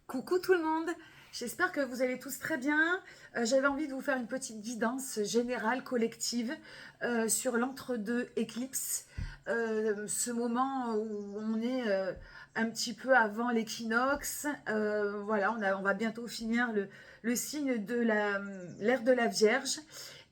Coucou tout le monde, j'espère que vous allez tous très bien. J'avais envie de vous faire une petite guidance générale, collective, sur l'entre-deux éclipses. Ce moment où on est un petit peu avant l'équinoxe. Voilà, on va bientôt finir le signe de l'ère de la Vierge.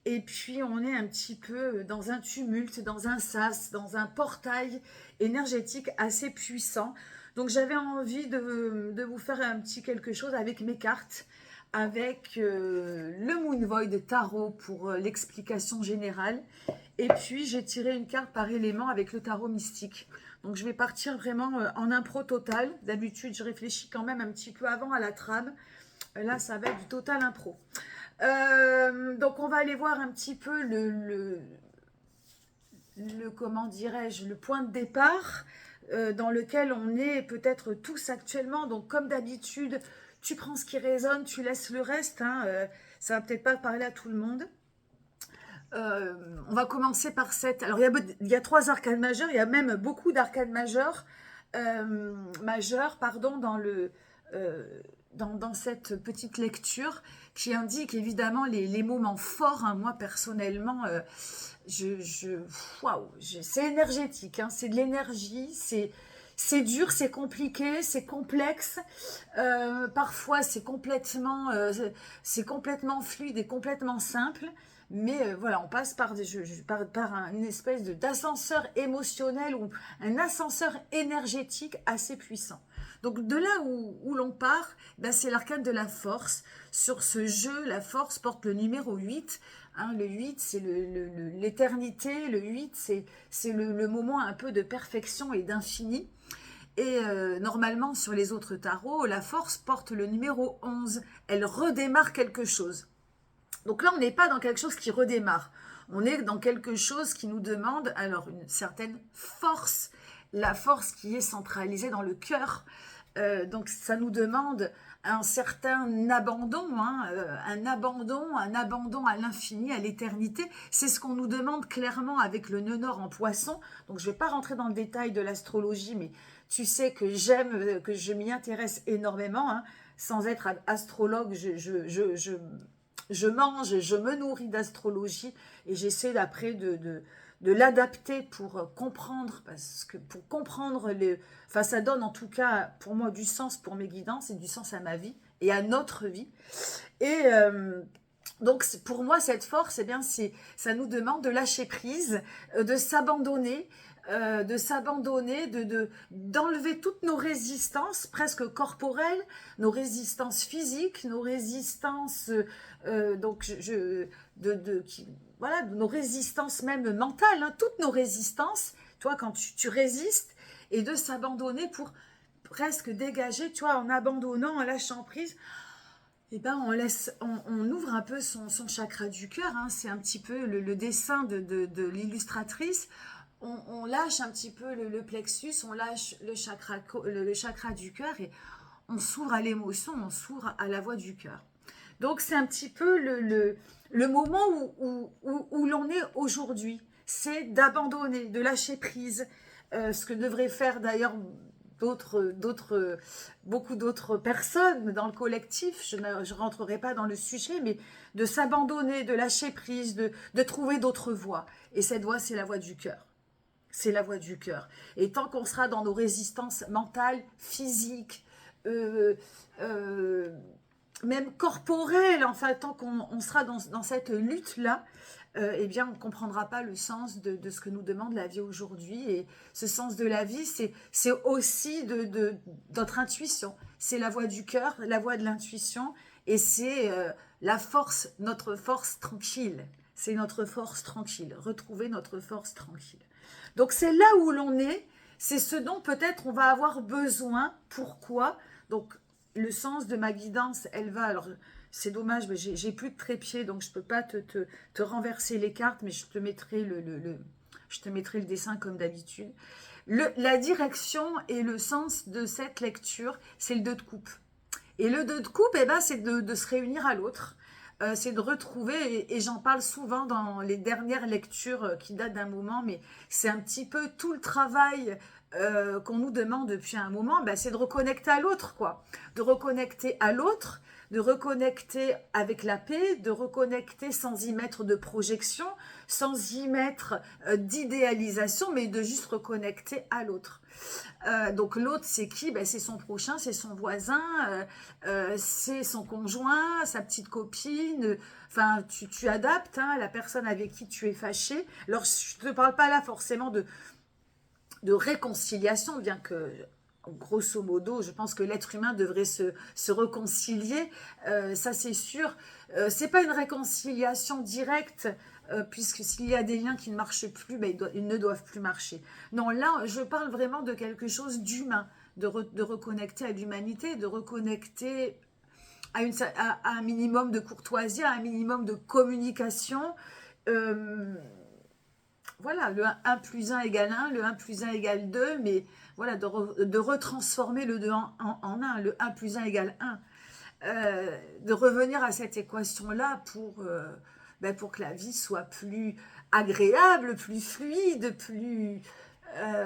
Et puis on est un petit peu dans un tumulte, dans un sas, dans un portail énergétique assez puissant. Donc j'avais envie de vous faire un petit quelque chose avec mes cartes, avec le Moon Void Tarot pour l'explication générale. Et puis j'ai tiré une carte par élément avec le tarot mystique. Donc je vais partir vraiment en impro total. D'habitude je réfléchis quand même un petit peu avant à la trame. Là ça va être du total impro. Donc on va aller voir un petit peu comment dirais-je, le point de départ dans lequel on est peut-être tous actuellement. Donc comme d'habitude, tu prends ce qui résonne, tu laisses le reste. Hein, ça va peut-être pas parler à tout le monde. On va commencer par cette. Alors il y a trois arcades majeures, il y a même beaucoup d'arcades majeures, pardon, euh, dans cette petite lecture qui indique évidemment les moments forts. Hein. Moi personnellement, waouh, c'est énergétique, hein, c'est de l'énergie, c'est dur, c'est compliqué, c'est complexe. Parfois, c'est complètement fluide et complètement simple. Mais voilà, on passe par, une espèce d'ascenseur émotionnel ou un ascenseur énergétique assez puissant. Donc de là où l'on part, ben, c'est l'arcane de la force. Sur ce jeu, la force porte le numéro 8. Hein, le 8, c'est l'éternité. Le 8, c'est le moment un peu de perfection et d'infini. Et normalement, sur les autres tarots, la force porte le numéro 11. Elle redémarre quelque chose. Donc là, on n'est pas dans quelque chose qui redémarre. On est dans quelque chose qui nous demande alors une certaine force, la force qui est centralisée dans le cœur. Donc ça nous demande un certain abandon, hein, un abandon à l'infini, à l'éternité. C'est ce qu'on nous demande clairement avec le nœud nord en poisson. Donc je ne vais pas rentrer dans le détail de l'astrologie, mais tu sais que que je m'y intéresse énormément. Hein. Sans être astrologue, je mange, je me nourris d'astrologie et j'essaie d'après de l'adapter pour comprendre, parce que pour comprendre enfin ça donne en tout cas pour moi du sens pour mes guidances et du sens à ma vie et à notre vie. Et donc pour moi cette force, eh bien ça nous demande de lâcher prise, de s'abandonner, d'enlever toutes nos résistances presque corporelles, nos résistances physiques, nos résistances donc voilà, nos résistances même mentales, hein, toutes nos résistances. Toi, quand tu résistes et de s'abandonner pour presque dégager, tu vois, en abandonnant, en lâchant prise. Eh ben, on ouvre un peu son chakra du cœur. Hein. C'est un petit peu le dessin de l'illustratrice. On lâche un petit peu le plexus, on lâche le chakra du cœur et on s'ouvre à l'émotion, on s'ouvre à la voix du cœur. Donc c'est un petit peu le moment où l'on est aujourd'hui. C'est d'abandonner, de lâcher prise. Ce que devraient faire d'ailleurs beaucoup d'autres personnes dans le collectif. Je ne rentrerai pas dans le sujet, mais de s'abandonner, de lâcher prise, de trouver d'autres voies. Et cette voie, c'est la voie du cœur. C'est la voie du cœur. Et tant qu'on sera dans nos résistances mentales, physiques, euh, euh, même corporelles, enfin, tant qu'on sera dans cette lutte-là, eh bien, on ne comprendra pas le sens de ce que nous demande la vie aujourd'hui. Et ce sens de la vie, c'est aussi de notre intuition. C'est la voie du cœur, la voie de l'intuition, et c'est la force, notre force tranquille. C'est notre force tranquille, retrouver notre force tranquille. Donc c'est là où l'on est, c'est ce dont peut-être on va avoir besoin. Pourquoi? Donc le sens de ma guidance, elle va, alors c'est dommage, mais j'ai plus de trépied, donc je ne peux pas te renverser les cartes, mais je te mettrai je te mettrai le dessin comme d'habitude. La direction et le sens de cette lecture, c'est le 2 de coupe. Et le 2 de coupe, eh ben, c'est de se réunir à l'autre. C'est de retrouver, et j'en parle souvent dans les dernières lectures qui datent d'un moment, mais c'est un petit peu tout le travail qu'on nous demande depuis un moment, ben, c'est de reconnecter à l'autre, quoi. De reconnecter à l'autre, de reconnecter avec la paix, de reconnecter sans y mettre de projection, sans y mettre d'idéalisation, mais de juste reconnecter à l'autre. Donc l'autre, c'est qui? Ben, c'est son prochain, c'est son voisin, c'est son conjoint, sa petite copine. Enfin, tu adaptes hein, la personne avec qui tu es fâché. Alors, je ne te parle pas là forcément de réconciliation, bien que grosso modo, je pense que l'être humain devrait se réconcilier, ça c'est sûr. C'est pas une réconciliation directe, puisque s'il y a des liens qui ne marchent plus, ben, ils ne doivent plus marcher. Non, là, je parle vraiment de quelque chose d'humain, de reconnecter à l'humanité, de reconnecter à un minimum de courtoisie, à un minimum de communication. Euh, voilà, le un plus un égale 1, le un plus un égale 2, mais voilà, de retransformer le 2 en 1, le un plus un égale 1. De revenir à cette équation-là pour que la vie soit plus agréable, plus fluide,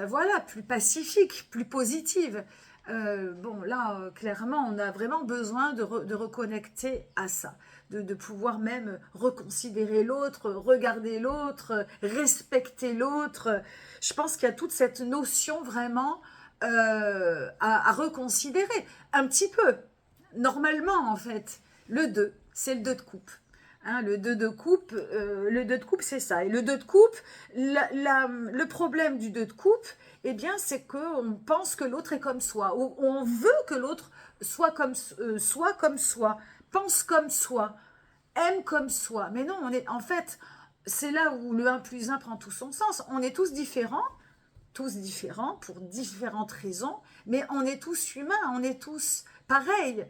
voilà, plus pacifique, plus positive. Bon, là, clairement, on a vraiment besoin de reconnecter à ça, de pouvoir même reconsidérer l'autre, regarder l'autre, respecter l'autre. Je pense qu'il y a toute cette notion vraiment à reconsidérer un petit peu. Normalement, en fait, le 2, c'est le 2 de coupe. Hein, le 2 de coupe, c'est ça. Et le 2 de coupe, le problème du 2 de coupe, eh bien, c'est qu'on pense que l'autre est comme soi. Ou on veut que l'autre soit comme soi, pense comme soi, aime comme soi. Mais non, en fait, c'est là où le un plus un prend tout son sens. On est tous différents pour différentes raisons, mais on est tous humains, on est tous pareils.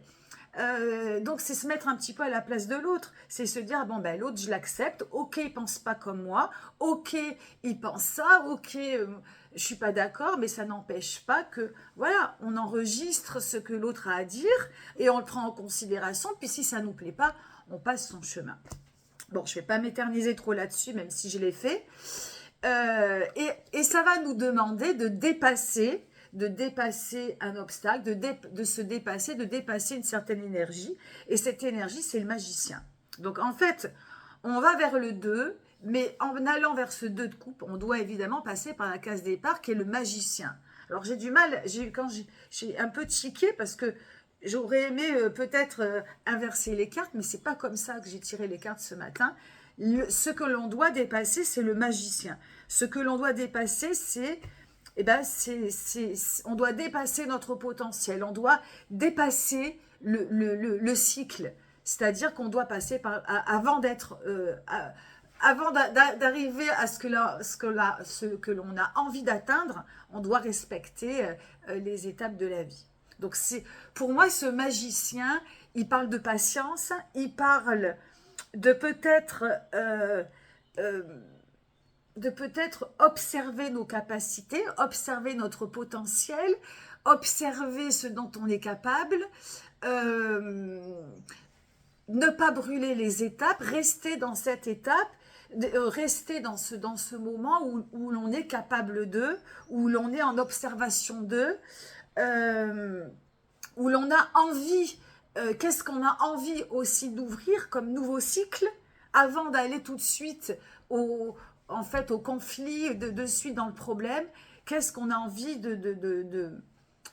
Donc c'est se mettre un petit peu à la place de l'autre, c'est se dire bon ben l'autre je l'accepte, ok il pense pas comme moi, ok il pense ça, ok je suis pas d'accord, mais ça n'empêche pas que voilà on enregistre ce que l'autre a à dire et on le prend en considération, puis si ça nous plaît pas, on passe son chemin. Bon, je vais pas m'éterniser trop là-dessus, même si je l'ai fait. Et ça va nous demander de dépasser un obstacle, de se dépasser, de dépasser une certaine énergie. Et cette énergie, c'est le magicien. Donc en fait, on va vers le 2, mais en allant vers ce 2 de coupe, on doit évidemment passer par la case départ qui est le magicien. Alors j'ai du mal, j'ai un peu tiqué parce que j'aurais aimé peut-être inverser les cartes, mais c'est pas comme ça que j'ai tiré les cartes ce matin. Ce que l'on doit dépasser, c'est le magicien. Ce que l'on doit dépasser, c'est on doit dépasser notre potentiel, on doit dépasser le cycle. C'est-à-dire qu'on doit passer par, avant d'être, avant d'arriver à ce que l'on a envie d'atteindre, on doit respecter les étapes de la vie. Donc pour moi, ce magicien, il parle de patience, il parle de peut-être observer nos capacités, observer notre potentiel, observer ce dont on est capable, ne pas brûler les étapes, rester dans cette étape, rester dans ce moment où l'on est capable d'eux, où l'on est en observation d'eux, où l'on a envie, qu'est-ce qu'on a envie aussi d'ouvrir comme nouveau cycle avant d'aller tout de suite au conflit, de suite dans le problème, qu'est-ce qu'on a envie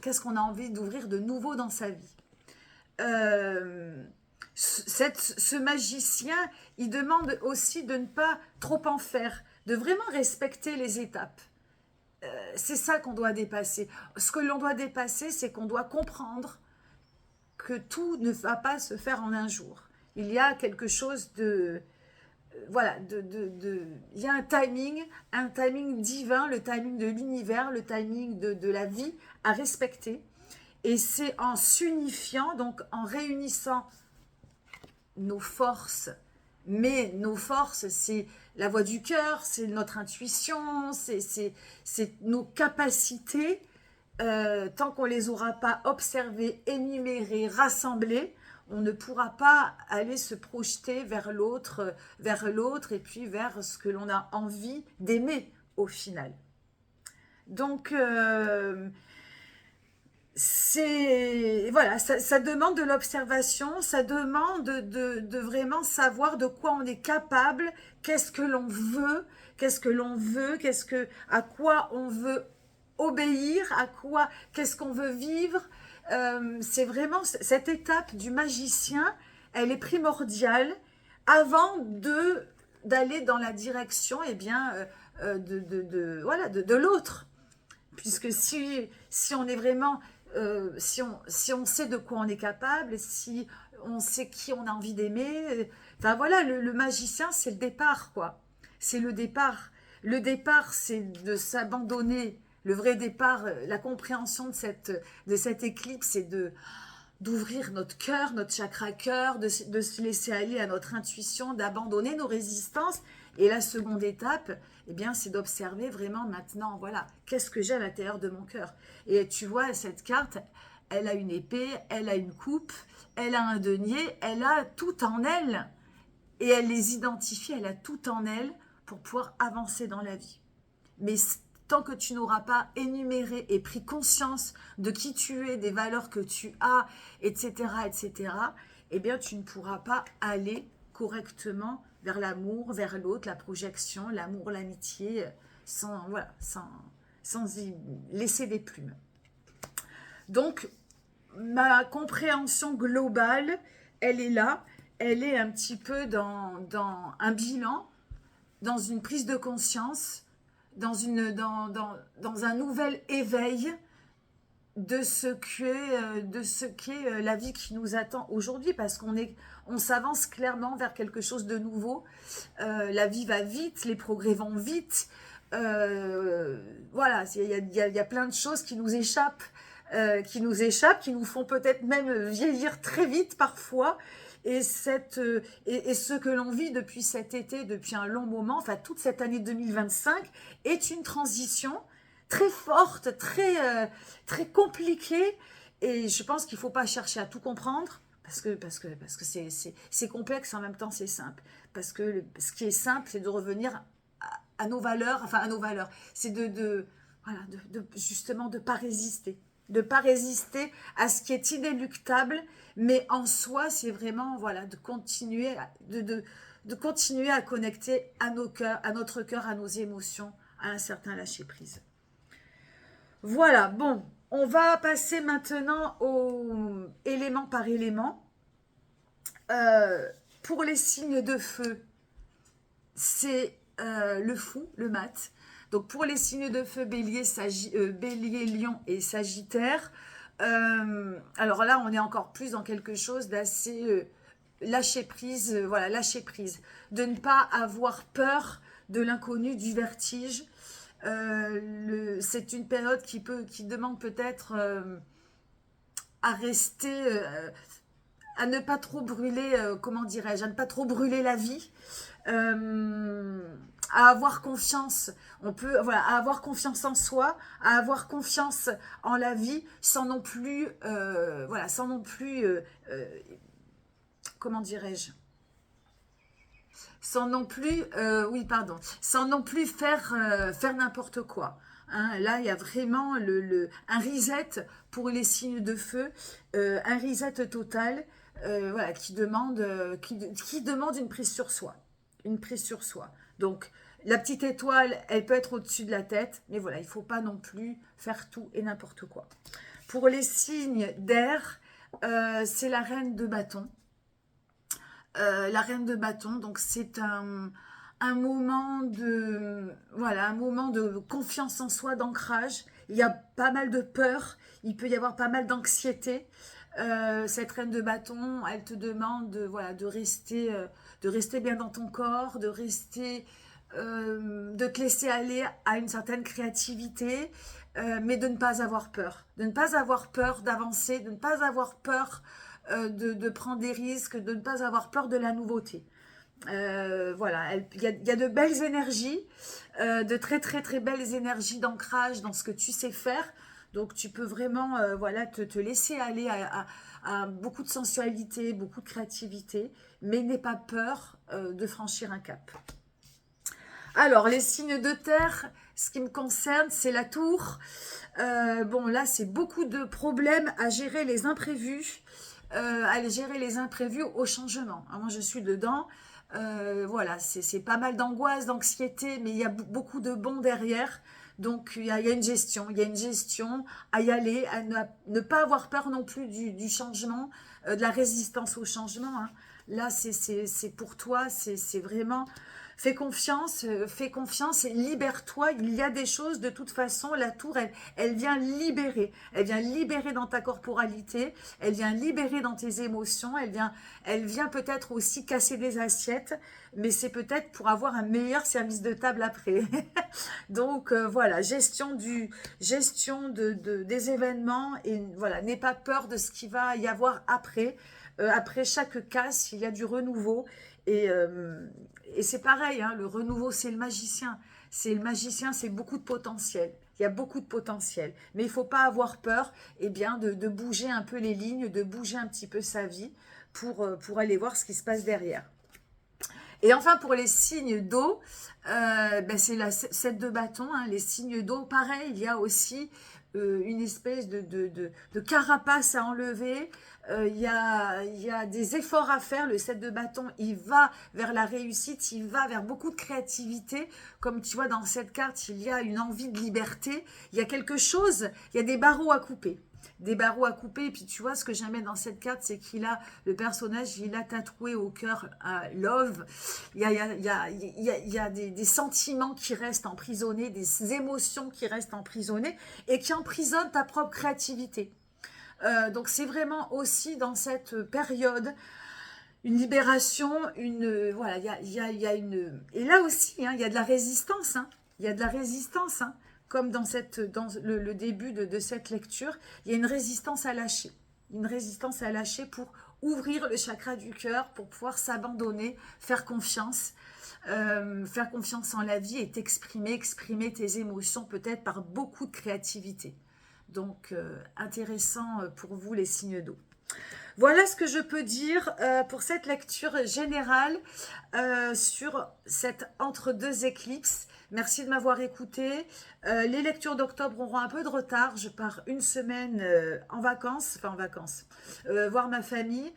qu'est-ce qu'on a envie d'ouvrir de nouveau dans sa vie. Ce magicien, il demande aussi de ne pas trop en faire, de vraiment respecter les étapes. C'est ça qu'on doit dépasser. Ce que l'on doit dépasser, c'est qu'on doit comprendre que tout ne va pas se faire en un jour. Il y a quelque chose voilà, il y a un timing divin, le timing de l'univers, le timing de la vie à respecter. Et c'est en s'unifiant, donc en réunissant nos forces, mais nos forces, c'est la voix du cœur, c'est notre intuition, c'est nos capacités. Tant qu'on ne les aura pas observées, énumérées, rassemblées, on ne pourra pas aller se projeter vers l'autre et puis vers ce que l'on a envie d'aimer au final. Donc, voilà, ça demande de l'observation, ça demande de vraiment savoir de quoi on est capable, qu'est-ce que l'on veut, qu'est-ce que l'on veut, à quoi on veut obéir, qu'est-ce qu'on veut vivre. C'est vraiment cette étape du magicien, elle est primordiale avant d'aller dans la direction, eh bien, voilà, de l'autre. Puisque si on est vraiment, si on sait de quoi on est capable, si on sait qui on a envie d'aimer, enfin voilà, le magicien, c'est le départ, quoi. C'est le départ. Le départ, c'est de s'abandonner. Le vrai départ, la compréhension de cette éclipse, c'est d'ouvrir notre cœur, notre chakra cœur, de se laisser aller à notre intuition, d'abandonner nos résistances. Et la seconde étape, eh bien, c'est d'observer vraiment maintenant, voilà, qu'est-ce que j'ai à l'intérieur de mon cœur. Et tu vois, cette carte, elle a une épée, elle a une coupe, elle a un denier, elle a tout en elle. Et elle les identifie, elle a tout en elle pour pouvoir avancer dans la vie. Mais tant que tu n'auras pas énuméré et pris conscience de qui tu es, des valeurs que tu as, etc., eh bien, tu ne pourras pas aller correctement vers l'amour, vers l'autre, la projection, l'amour, l'amitié, sans y laisser des plumes. Donc, ma compréhension globale, elle est là, elle est un petit peu dans un bilan, dans une prise de conscience, dans un nouvel éveil de ce qu'est la vie qui nous attend aujourd'hui, parce on s'avance clairement vers quelque chose de nouveau. La vie va vite, les progrès vont vite. Voilà, il y a plein de choses qui nous échappent, qui nous font peut-être même vieillir très vite parfois. Et ce que l'on vit depuis cet été, depuis un long moment, enfin toute cette année 2025, est une transition très forte, très compliquée. Et je pense qu'il ne faut pas chercher à tout comprendre, parce que c'est complexe, en même temps c'est simple. Parce que ce qui est simple, c'est de revenir à nos valeurs, enfin à nos valeurs. C'est voilà, justement de ne pas résister. De ne pas résister à ce qui est inéluctable, mais en soi, c'est vraiment voilà, de continuer à connecter à nos cœurs, à notre cœur, à nos émotions, à un certain lâcher-prise. Voilà, bon, on va passer maintenant au élément par élément. Pour les signes de feu, c'est le fou, le mat. Donc pour les signes de feu, bélier, bélier, lion et sagittaire, alors là on est encore plus dans quelque chose d'assez lâcher prise, voilà, lâcher prise. De ne pas avoir peur de l'inconnu, du vertige. C'est une période qui demande peut-être à rester, à ne pas trop brûler, comment dirais-je, à ne pas trop brûler la vie. À avoir confiance, à avoir confiance en soi, à avoir confiance en la vie, sans non plus, comment dirais-je, sans non plus, sans non plus faire n'importe quoi. Hein, là, il y a vraiment un reset pour les signes de feu, un reset total, voilà, qui demande une prise sur soi. Une prise sur soi. Donc, la petite étoile, elle peut être au-dessus de la tête, mais voilà, il ne faut pas non plus faire tout et n'importe quoi. Pour les signes d'air, c'est la reine de bâton. La reine de bâton, donc c'est un moment un moment de confiance en soi, d'ancrage. Il y a pas mal de peur, il peut y avoir pas mal d'anxiété. Cette reine de bâton, elle te demande de rester bien dans ton corps, de te laisser aller à une certaine créativité, mais de ne pas avoir peur. De ne pas avoir peur d'avancer, de ne pas avoir peur de prendre des risques, de ne pas avoir peur de la nouveauté. Voilà, il y a de belles énergies, de très très très belles énergies d'ancrage dans ce que tu sais faire. Donc tu peux vraiment te laisser aller à beaucoup de sensualité, beaucoup de créativité, mais n'aie pas peur de franchir un cap. Alors, les signes de terre, Ce qui me concerne, c'est la tour. Bon, là, c'est beaucoup de problèmes à gérer les imprévus, au changement. Moi, je suis dedans. Voilà, c'est pas mal d'angoisse, d'anxiété, mais il y a beaucoup de bons derrière. Donc, il y a une gestion, à y aller, à ne pas avoir peur non plus du changement, de la résistance au changement, hein. Là, c'est pour toi, c'est vraiment... fais confiance et libère-toi. Il y a des choses, de toute façon, la tour, elle vient libérer. Elle vient libérer dans ta corporalité, elle vient libérer dans tes émotions, elle vient peut-être aussi casser des assiettes, mais c'est peut-être pour avoir un meilleur service de table après. Donc voilà, des événements, et voilà, n'aie pas peur de ce qu'il va y avoir après. Après chaque casse, il y a du renouveau. Et, euh, et c'est pareil, hein, le renouveau, c'est le magicien. C'est beaucoup de potentiel. Il y a beaucoup de potentiel. Mais il ne faut pas avoir peur, eh bien, de bouger un peu les lignes, de bouger un petit peu sa vie pour aller voir ce qui se passe derrière. Et enfin, pour les signes d'eau, ben c'est la 7 de bâton, hein, les signes d'eau, pareil, il y a aussi une espèce de carapace à enlever. Il y a des efforts à faire. Le 7 de bâton, il va vers la réussite, il va vers beaucoup de créativité. Comme tu vois, dans cette carte, il y a une envie de liberté. Il y a quelque chose, il y a des barreaux à couper. Et puis tu vois, ce que j'aimais dans cette carte, c'est le personnage, il a tatoué au cœur Love. Il y a des sentiments qui restent emprisonnés, des émotions qui restent emprisonnées et qui emprisonnent ta propre créativité. Donc c'est vraiment aussi dans cette période une libération, voilà, il y a une... Et là aussi, hein, il y a de la résistance, hein. Il y a de la résistance, hein. Comme dans le début de cette lecture, il y a une résistance à lâcher. Une résistance à lâcher pour ouvrir le chakra du cœur, pour pouvoir s'abandonner, faire confiance en la vie et exprimer tes émotions peut-être par beaucoup de créativité. Donc, intéressant pour vous les signes d'eau. Voilà ce que je peux dire pour cette lecture générale sur cette entre-deux éclipses. Merci de m'avoir écouté. Les lectures d'octobre auront un peu de retard. Je pars une semaine voir ma famille.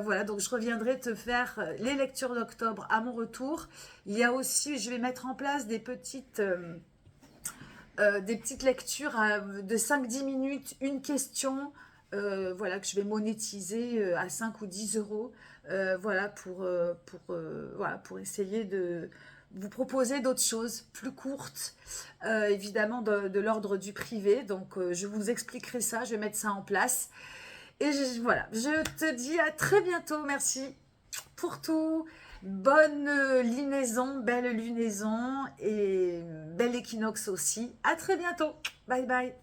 Voilà, donc je reviendrai te faire les lectures d'octobre à mon retour. Il y a aussi, je vais mettre en place des petites lectures de 5-10 minutes, une question, voilà, que je vais monétiser à 5 ou 10 euros, voilà, pour essayer de vous proposer d'autres choses plus courtes, évidemment de l'ordre du privé. Donc, je vous expliquerai ça, je vais mettre ça en place. Et voilà, je te dis à très bientôt. Merci pour tout. Bonne lunaison, belle lunaison et bel équinoxe aussi. À très bientôt. Bye bye.